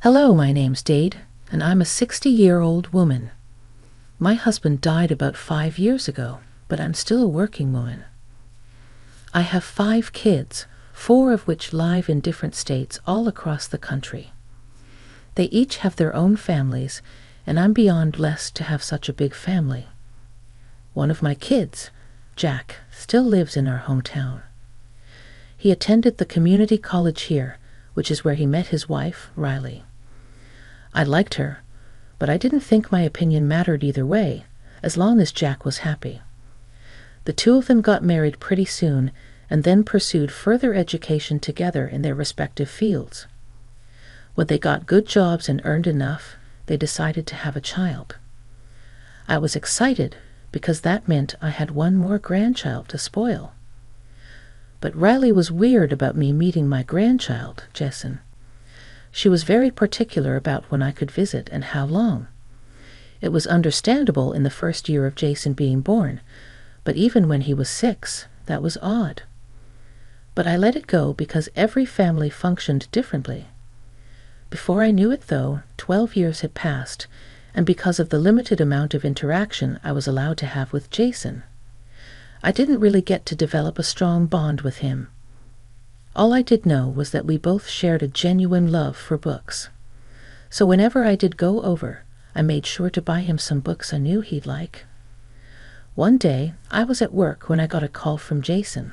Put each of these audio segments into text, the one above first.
Hello, my name's Dade, and I'm a 60-year-old woman. My husband died about 5 years ago, but I'm still a working woman. I have 5 kids, 4 of which live in different states all across the country. They each have their own families, and I'm beyond blessed to have such a big family. One of my kids, Jack, still lives in our hometown. He attended the community college here, which is where he met his wife, Riley. I liked her, but I didn't think my opinion mattered either way, as long as Jack was happy. The two of them got married pretty soon and then pursued further education together in their respective fields. When they got good jobs and earned enough, they decided to have a child. I was excited because that meant I had one more grandchild to spoil. But Riley was weird about me meeting my grandchild, Jason. She was very particular about when I could visit and how long. It was understandable in the first year of Jason being born, but even when he was 6, that was odd. But I let it go because every family functioned differently. Before I knew it, though, 12 years had passed, and because of the limited amount of interaction I was allowed to have with Jason, I didn't really get to develop a strong bond with him. All I did know was that we both shared a genuine love for books. So whenever I did go over, I made sure to buy him some books I knew he'd like. One day, I was at work when I got a call from Jason.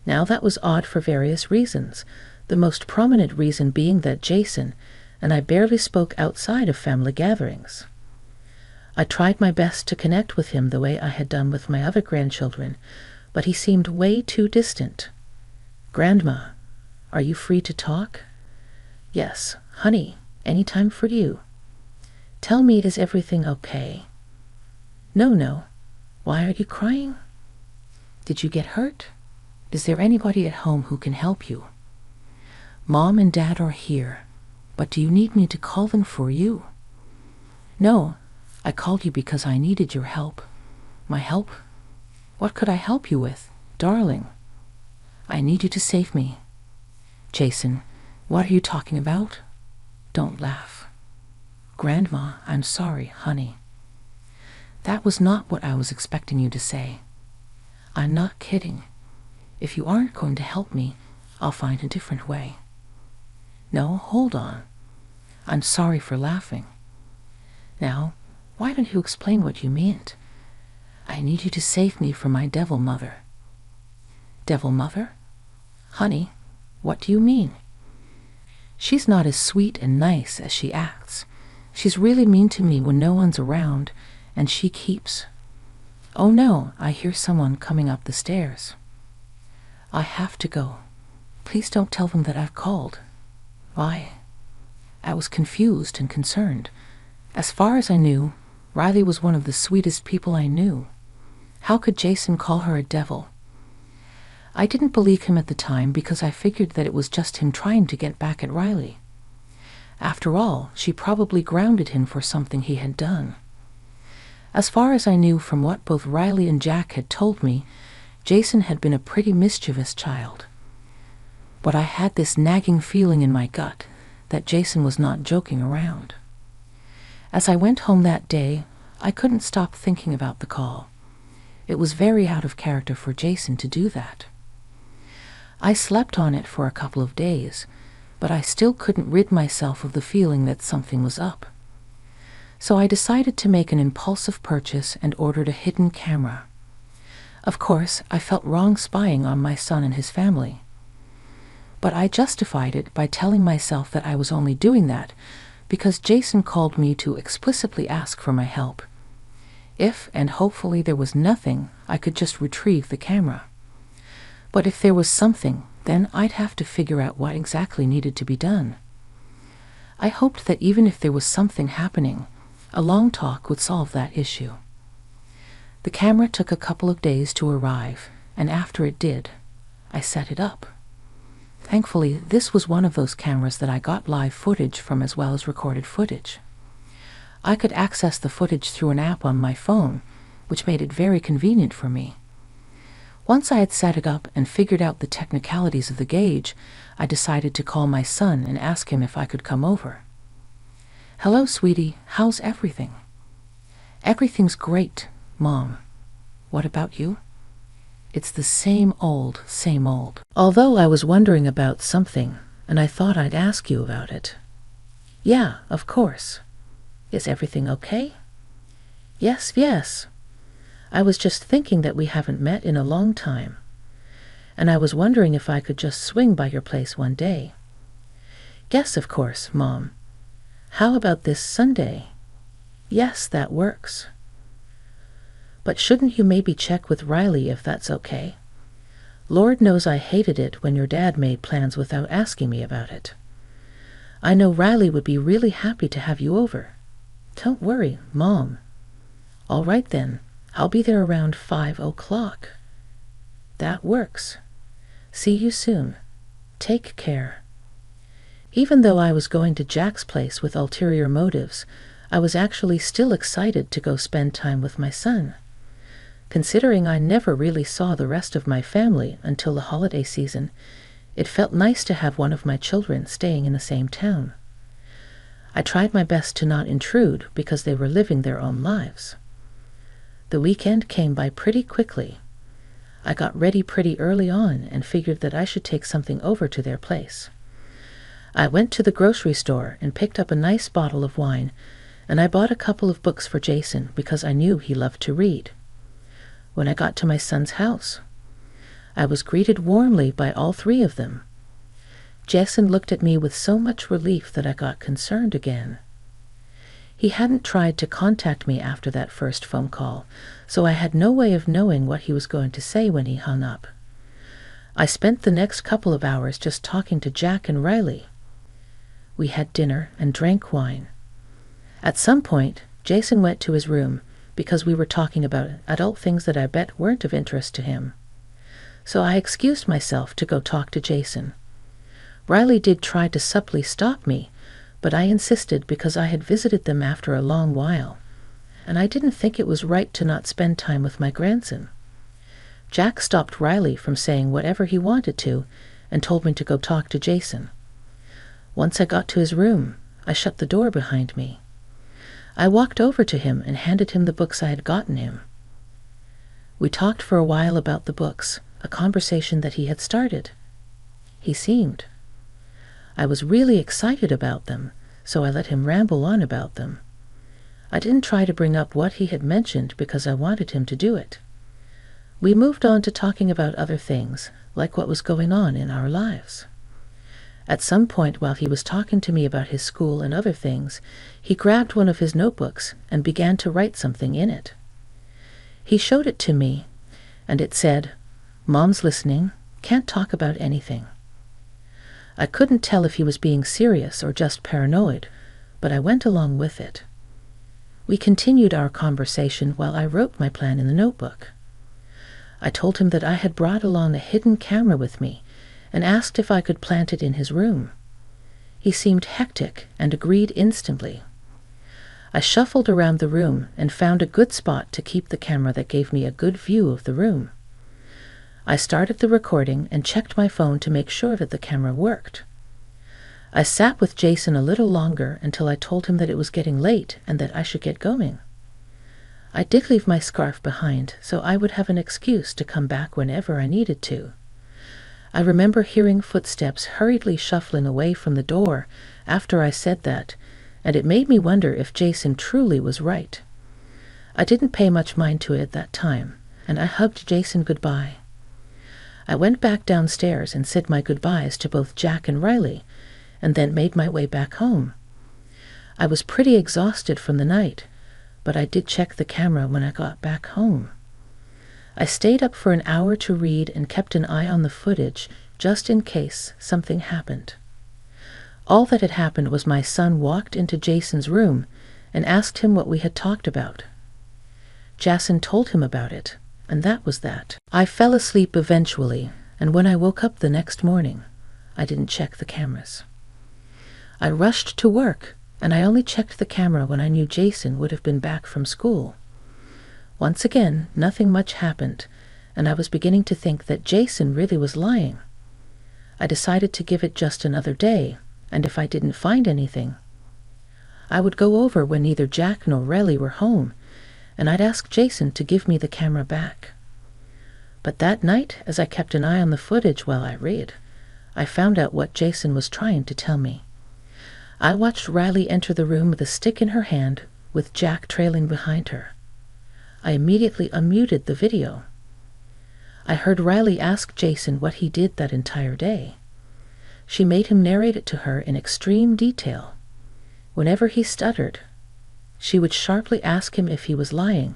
Now that was odd for various reasons, the most prominent reason being that Jason and I barely spoke outside of family gatherings. I tried my best to connect with him the way I had done with my other grandchildren, but he seemed way too distant. "Grandma, are you free to talk?" "Yes, honey, any time for you." "Tell me, is everything okay?" No. Why are you crying?" "Did you get hurt? Is there anybody at home who can help you?" "Mom and Dad are here, but do you need me to call them for you?" "No, I called you because I needed your help." "My help? What could I help you with, darling?" "I need you to save me." "Jason, what are you talking about?" "Don't laugh." "Grandma, I'm sorry, honey." "That was not what I was expecting you to say." "I'm not kidding. If you aren't going to help me, I'll find a different way." "No, hold on. I'm sorry for laughing. Now, why don't you explain what you meant?" "I need you to save me from my devil mother." "Devil mother? Honey, what do you mean?" "She's not as sweet and nice as she acts. She's really mean to me when no one's around, and she keeps—" "Oh no, I hear someone coming up the stairs." "I have to go. Please don't tell them that I've called." "Why?" I was confused and concerned. As far as I knew, Riley was one of the sweetest people I knew. How could Jason call her a devil? I didn't believe him at the time because I figured that it was just him trying to get back at Riley. After all, she probably grounded him for something he had done. As far as I knew from what both Riley and Jack had told me, Jason had been a pretty mischievous child. But I had this nagging feeling in my gut that Jason was not joking around. As I went home that day, I couldn't stop thinking about the call. It was very out of character for Jason to do that. I slept on it for a couple of days, but I still couldn't rid myself of the feeling that something was up. So I decided to make an impulsive purchase and ordered a hidden camera. Of course, I felt wrong spying on my son and his family. But I justified it by telling myself that I was only doing that because Jason called me to explicitly ask for my help. If, and hopefully there was nothing, I could just retrieve the camera. But if there was something, then I'd have to figure out what exactly needed to be done. I hoped that even if there was something happening, a long talk would solve that issue. The camera took a couple of days to arrive, and after it did, I set it up. Thankfully, this was one of those cameras that I got live footage from as well as recorded footage. I could access the footage through an app on my phone, which made it very convenient for me. Once I had set it up and figured out the technicalities of the gauge, I decided to call my son and ask him if I could come over. "Hello, sweetie. How's everything?" "Everything's great, Mom. What about you?" "It's the same old, same old." Although I was wondering about something, and I thought I'd ask you about it. "Yeah, of course. Is everything okay?" Yes. I was just thinking that we haven't met in a long time, and I was wondering if I could just swing by your place one day." "Yes, of course, Mom. How about this Sunday?" "Yes, that works." "But shouldn't you maybe check with Riley if that's okay? Lord knows I hated it when your dad made plans without asking me about it. I know Riley would be really happy to have you over." "Don't worry, Mom." "All right then. I'll be there around 5 o'clock. "That works. See you soon. Take care." Even though I was going to Jack's place with ulterior motives, I was actually still excited to go spend time with my son. Considering I never really saw the rest of my family until the holiday season, it felt nice to have one of my children staying in the same town. I tried my best to not intrude because they were living their own lives. The weekend came by pretty quickly. I got ready pretty early on and figured that I should take something over to their place. I went to the grocery store and picked up a nice bottle of wine, and I bought a couple of books for Jason because I knew he loved to read. When I got to my son's house, I was greeted warmly by all three of them. Jason looked at me with so much relief that I got concerned again. He hadn't tried to contact me after that first phone call, so I had no way of knowing what he was going to say when he hung up. I spent the next couple of hours just talking to Jack and Riley. We had dinner and drank wine. At some point, Jason went to his room because we were talking about adult things that I bet weren't of interest to him. So I excused myself to go talk to Jason. Riley did try to subtly stop me, but I insisted because I had visited them after a long while, and I didn't think it was right to not spend time with my grandson. Jack stopped Riley from saying whatever he wanted to and told me to go talk to Jason. Once I got to his room, I shut the door behind me. I walked over to him and handed him the books I had gotten him. We talked for a while about the books, a conversation that he had started. He seemed. I was really excited about them, so I let him ramble on about them. I didn't try to bring up what he had mentioned because I wanted him to do it. We moved on to talking about other things, like what was going on in our lives. At some point while he was talking to me about his school and other things, he grabbed one of his notebooks and began to write something in it. He showed it to me, and it said, "Mom's listening, can't talk about anything." I couldn't tell if he was being serious or just paranoid, but I went along with it. We continued our conversation while I wrote my plan in the notebook. I told him that I had brought along a hidden camera with me and asked if I could plant it in his room. He seemed hectic and agreed instantly. I shuffled around the room and found a good spot to keep the camera that gave me a good view of the room. I started the recording and checked my phone to make sure that the camera worked. I sat with Jason a little longer until I told him that it was getting late and that I should get going. I did leave my scarf behind, so I would have an excuse to come back whenever I needed to. I remember hearing footsteps hurriedly shuffling away from the door after I said that, and it made me wonder if Jason truly was right. I didn't pay much mind to it at that time, and I hugged Jason goodbye. I went back downstairs and said my goodbyes to both Jack and Riley, and then made my way back home. I was pretty exhausted from the night, but I did check the camera when I got back home. I stayed up for an hour to read and kept an eye on the footage just in case something happened. All that had happened was my son walked into Jason's room and asked him what we had talked about. Jason told him about it, and that was that. I fell asleep eventually, and when I woke up the next morning, I didn't check the cameras. I rushed to work, and I only checked the camera when I knew Jason would have been back from school. Once again, nothing much happened, and I was beginning to think that Jason really was lying. I decided to give it just another day, and if I didn't find anything, I would go over when neither Jack nor Riley were home, and I'd ask Jason to give me the camera back. But that night, as I kept an eye on the footage while I read, I found out what Jason was trying to tell me. I watched Riley enter the room with a stick in her hand, with Jack trailing behind her. I immediately unmuted the video. I heard Riley ask Jason what he did that entire day. She made him narrate it to her in extreme detail. Whenever he stuttered, she would sharply ask him if he was lying,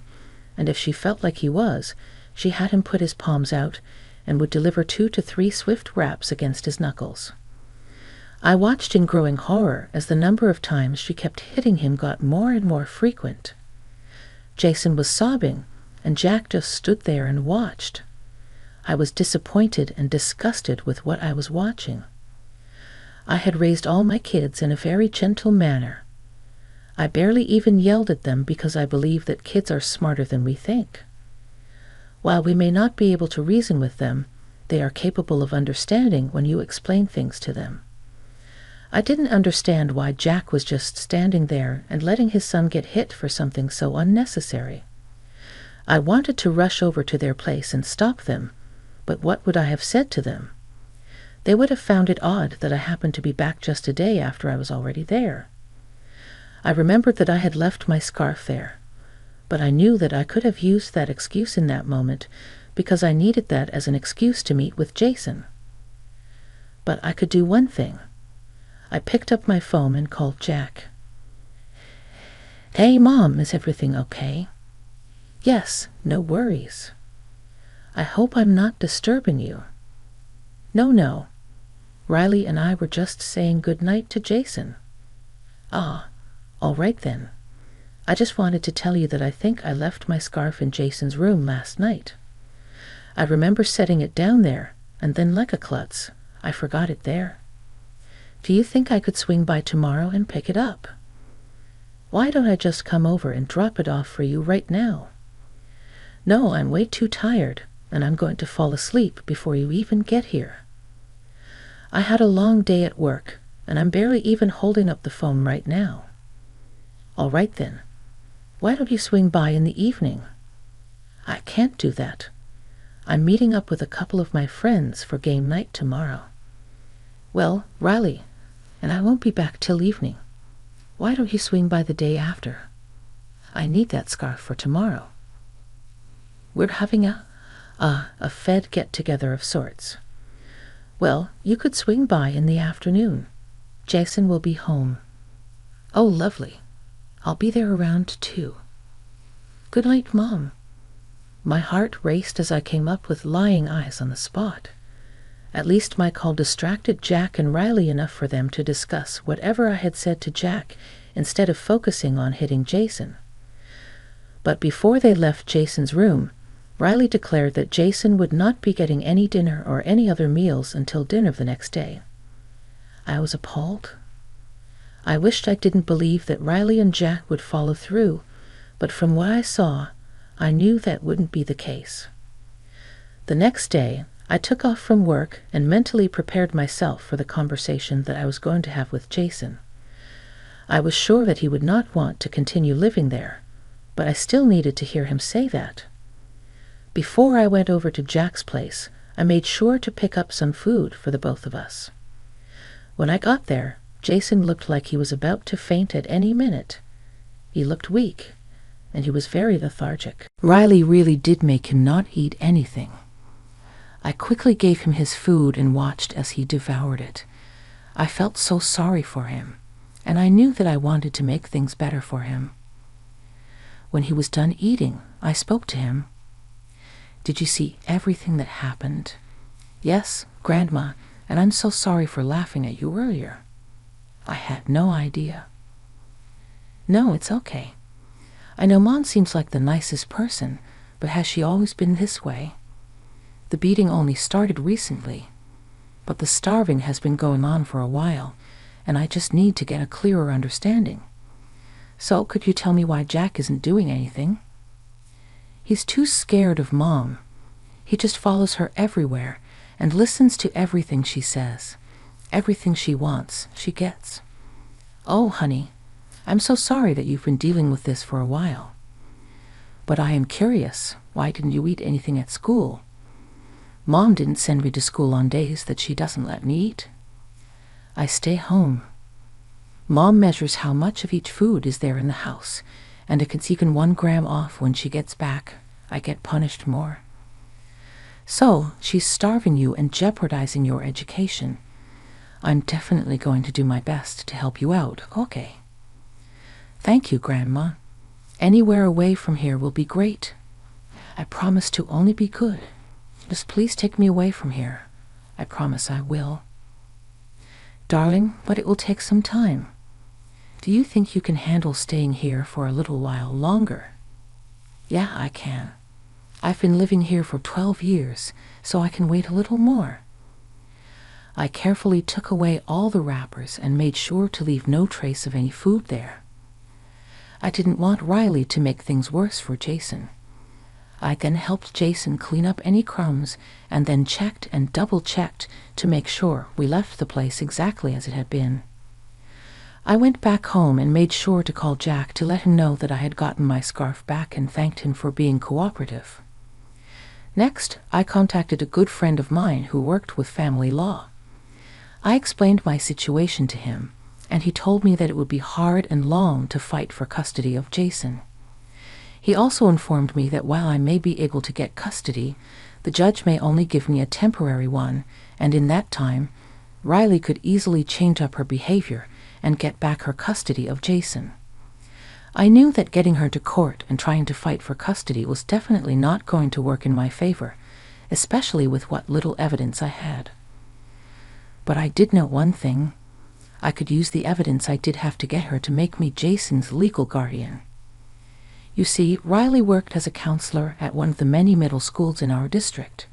and if she felt like he was, she had him put his palms out and would deliver 2 to 3 swift raps against his knuckles. I watched in growing horror as the number of times she kept hitting him got more and more frequent. Jason was sobbing, and Jack just stood there and watched. I was disappointed and disgusted with what I was watching. I had raised all my kids in a very gentle manner. I barely even yelled at them because I believe that kids are smarter than we think. While we may not be able to reason with them, they are capable of understanding when you explain things to them. I didn't understand why Jack was just standing there and letting his son get hit for something so unnecessary. I wanted to rush over to their place and stop them, but what would I have said to them? They would have found it odd that I happened to be back just a day after I was already there. I remembered that I had left my scarf there, but I knew that I could have used that excuse in that moment because I needed that as an excuse to meet with Jason. But I could do one thing. I picked up my phone and called Jack. "Hey, Mom, is everything okay?" "Yes, no worries." "I hope I'm not disturbing you." No. Riley and I were just saying good night to Jason." "Ah, all right then. I just wanted to tell you that I think I left my scarf in Jason's room last night. I remember setting it down there, and then like a klutz, I forgot it there. Do you think I could swing by tomorrow and pick it up? Why don't I just come over and drop it off for you right now?" "No, I'm way too tired, and I'm going to fall asleep before you even get here. I had a long day at work, and I'm barely even holding up the phone right now." "All right then. Why don't you swing by in the evening?" "I can't do that. I'm meeting up with a couple of my friends for game night tomorrow." "Well, Riley, and I won't be back till evening. Why don't you swing by the day after? I need that scarf for tomorrow. We're having a Fed get-together of sorts." "Well, you could swing by in the afternoon. Jason will be home." "Oh, lovely. I'll be there around 2. Good night, Mom." My heart raced as I came up with lying eyes on the spot. At least my call distracted Jack and Riley enough for them to discuss whatever I had said to Jack instead of focusing on hitting Jason. But before they left Jason's room, Riley declared that Jason would not be getting any dinner or any other meals until dinner the next day. I was appalled. I wished I didn't believe that Riley and Jack would follow through, but from what I saw, I knew that wouldn't be the case. The next day, I took off from work and mentally prepared myself for the conversation that I was going to have with Jason. I was sure that he would not want to continue living there, but I still needed to hear him say that. Before I went over to Jack's place, I made sure to pick up some food for the both of us. When I got there, Jason looked like he was about to faint at any minute. He looked weak, and he was very lethargic. Riley really did make him not eat anything. I quickly gave him his food and watched as he devoured it. I felt so sorry for him, and I knew that I wanted to make things better for him. When he was done eating, I spoke to him. "Did you see everything that happened?" "Yes, Grandma, and I'm so sorry for laughing at you earlier." "I had no idea." "No, it's okay. I know Mom seems like the nicest person, but has she always been this way? The beating only started recently, but the starving has been going on for a while, and I just need to get a clearer understanding. So, could you tell me why Jack isn't doing anything?" "He's too scared of Mom. He just follows her everywhere and listens to everything she says. Everything she wants, she gets. Oh, honey, I'm so sorry that you've been dealing with this for a while. But I am curious, why didn't you eat anything at school? Mom didn't send me to school on days that she doesn't let me eat. I stay home. Mom measures how much of each food is there in the house, and if it's even 1 gram off when she gets back, I get punished more. So, she's starving you and jeopardizing your education. I'm definitely going to do my best to help you out, okay? Thank you, Grandma. Anywhere away from here will be great. I promise to only be good. Just please take me away from here. I promise I will. Darling, but it will take some time. Do you think you can handle staying here for a little while longer? Yeah, I can. I've been living here for 12 years, so I can wait a little more. I carefully took away all the wrappers and made sure to leave no trace of any food there. I didn't want Riley to make things worse for Jason. I then helped Jason clean up any crumbs and then checked and double-checked to make sure we left the place exactly as it had been. I went back home and made sure to call Jack to let him know that I had gotten my scarf back and thanked him for being cooperative. Next, I contacted a good friend of mine who worked with family law. I explained my situation to him, and he told me that it would be hard and long to fight for custody of Jason. He also informed me that while I may be able to get custody, the judge may only give me a temporary one, and in that time, Riley could easily change up her behavior and get back her custody of Jason. I knew that getting her to court and trying to fight for custody was definitely not going to work in my favor, especially with what little evidence I had. But I did know one thing. I could use the evidence I did have to get her to make me Jason's legal guardian. You see, Riley worked as a counselor at one of the many middle schools in our district.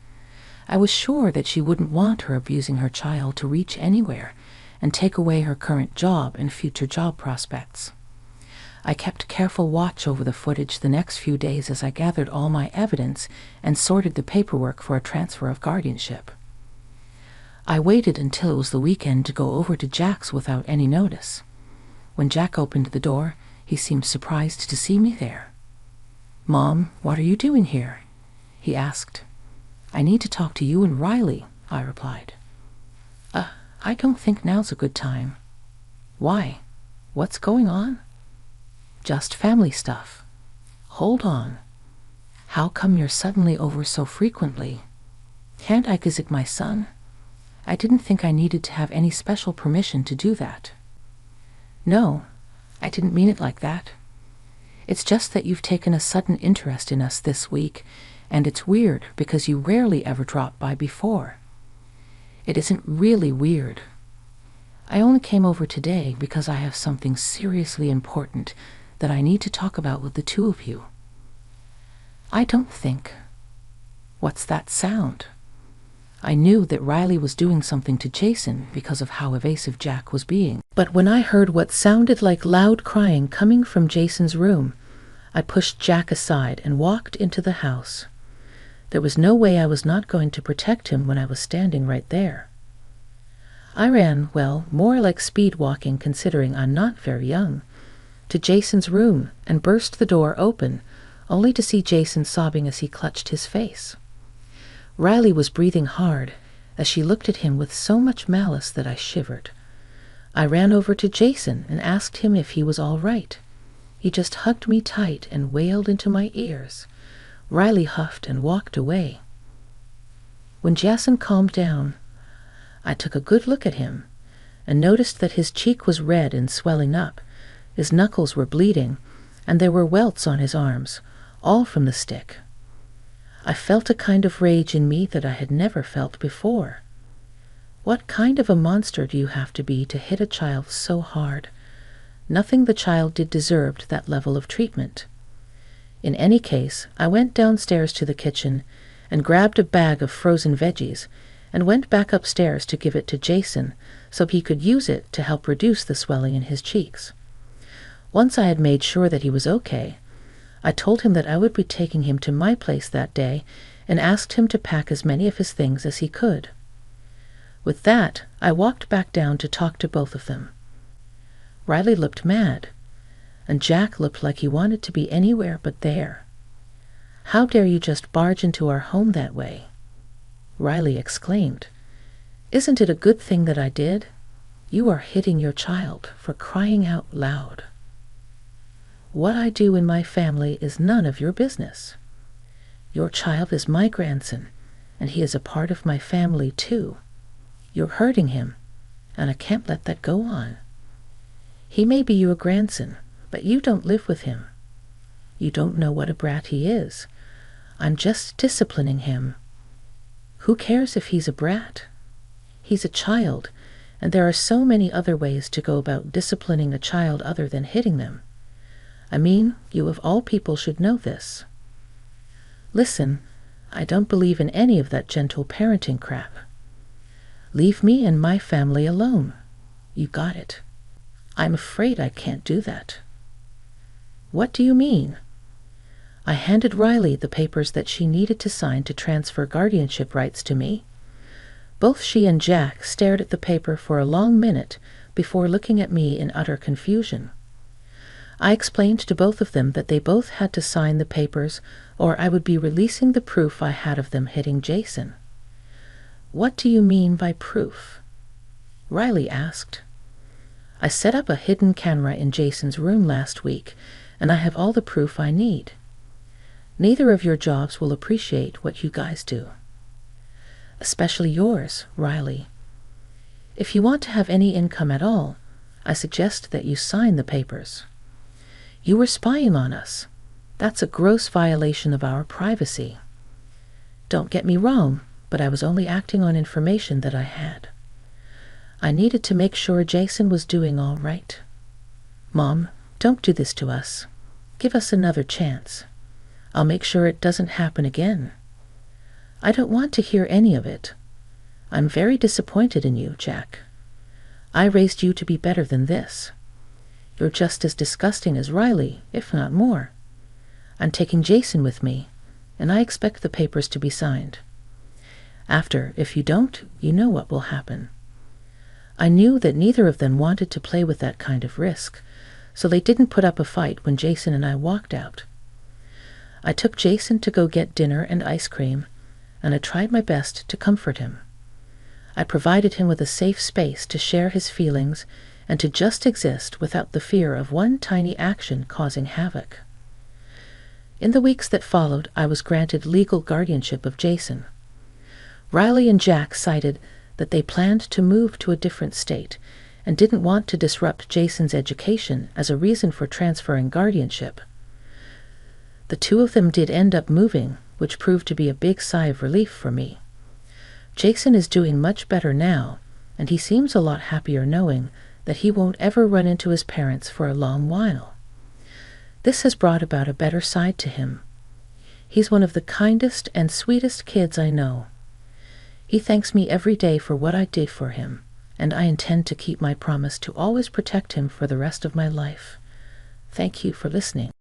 I was sure that she wouldn't want her abusing her child to reach anywhere and take away her current job and future job prospects. I kept careful watch over the footage the next few days as I gathered all my evidence and sorted the paperwork for a transfer of guardianship. I waited until it was the weekend to go over to Jack's without any notice. When Jack opened the door, he seemed surprised to see me there. "Mom, what are you doing here?" he asked. "I need to talk to you and Riley," I replied. I don't think now's a good time." "Why? What's going on?" "Just family stuff." "Hold on. How come you're suddenly over so frequently? Can't I visit my son? I didn't think I needed to have any special permission to do that." "No, I didn't mean it like that. It's just that you've taken a sudden interest in us this week, and it's weird because you rarely ever dropped by before." "It isn't really weird. I only came over today because I have something seriously important that I need to talk about with the two of you." "I don't think." "What's that sound?" I knew that Riley was doing something to Jason because of how evasive Jack was being. But when I heard what sounded like loud crying coming from Jason's room, I pushed Jack aside and walked into the house. There was no way I was not going to protect him when I was standing right there. I ran, well, more like speed walking considering I'm not very young, to Jason's room and burst the door open, only to see Jason sobbing as he clutched his face. Riley was breathing hard as she looked at him with so much malice that I shivered. I ran over to Jason and asked him if he was all right. He just hugged me tight and wailed into my ears. Riley huffed and walked away. When Jason calmed down, I took a good look at him and noticed that his cheek was red and swelling up, his knuckles were bleeding, and there were welts on his arms, all from the stick. I felt a kind of rage in me that I had never felt before. What kind of a monster do you have to be to hit a child so hard? Nothing the child did deserved that level of treatment. In any case, I went downstairs to the kitchen and grabbed a bag of frozen veggies and went back upstairs to give it to Jason so he could use it to help reduce the swelling in his cheeks. Once I had made sure that he was okay, I told him that I would be taking him to my place that day and asked him to pack as many of his things as he could. With that, I walked back down to talk to both of them. Riley looked mad, and Jack looked like he wanted to be anywhere but there. "How dare you just barge into our home that way?" Riley exclaimed. "Isn't it a good thing that I did? You are hitting your child, for crying out loud. What I do in my family is none of your business. Your child is my grandson, and he is a part of my family too. You're hurting him, and I can't let that go on. He may be your grandson, but you don't live with him. You don't know what a brat he is. I'm just disciplining him. Who cares if he's a brat? He's a child, and there are so many other ways to go about disciplining a child other than hitting them. I mean, you of all people should know this. Listen, I don't believe in any of that gentle parenting crap. Leave me and my family alone. You got it. I'm afraid I can't do that." "What do you mean?" I handed Riley the papers that she needed to sign to transfer guardianship rights to me. Both she and Jack stared at the paper for a long minute before looking at me in utter confusion. I explained to both of them that they both had to sign the papers or I would be releasing the proof I had of them hitting Jason. "What do you mean by proof?" Riley asked. "I set up a hidden camera in Jason's room last week, and I have all the proof I need. Neither of your jobs will appreciate what you guys do. Especially yours, Riley. If you want to have any income at all, I suggest that you sign the papers. You were spying on us. That's a gross violation of our privacy. Don't get me wrong, but I was only acting on information that I had. I needed to make sure Jason was doing all right. Mom, don't do this to us. Give us another chance. I'll make sure it doesn't happen again. I don't want to hear any of it. I'm very disappointed in you, Jack. I raised you to be better than this. You're just as disgusting as Riley, if not more. I'm taking Jason with me, and I expect the papers to be signed. After, if you don't, you know what will happen." I knew that neither of them wanted to play with that kind of risk, so they didn't put up a fight when Jason and I walked out. I took Jason to go get dinner and ice cream, and I tried my best to comfort him. I provided him with a safe space to share his feelings and to just exist without the fear of one tiny action causing havoc. In the weeks that followed, I was granted legal guardianship of Jason. Riley and Jack cited that they planned to move to a different state and didn't want to disrupt Jason's education as a reason for transferring guardianship. The two of them did end up moving, which proved to be a big sigh of relief for me. Jason is doing much better now, and he seems a lot happier knowing that he won't ever run into his parents for a long while. This has brought about a better side to him. He's one of the kindest and sweetest kids I know. He thanks me every day for what I did for him, and I intend to keep my promise to always protect him for the rest of my life. Thank you for listening.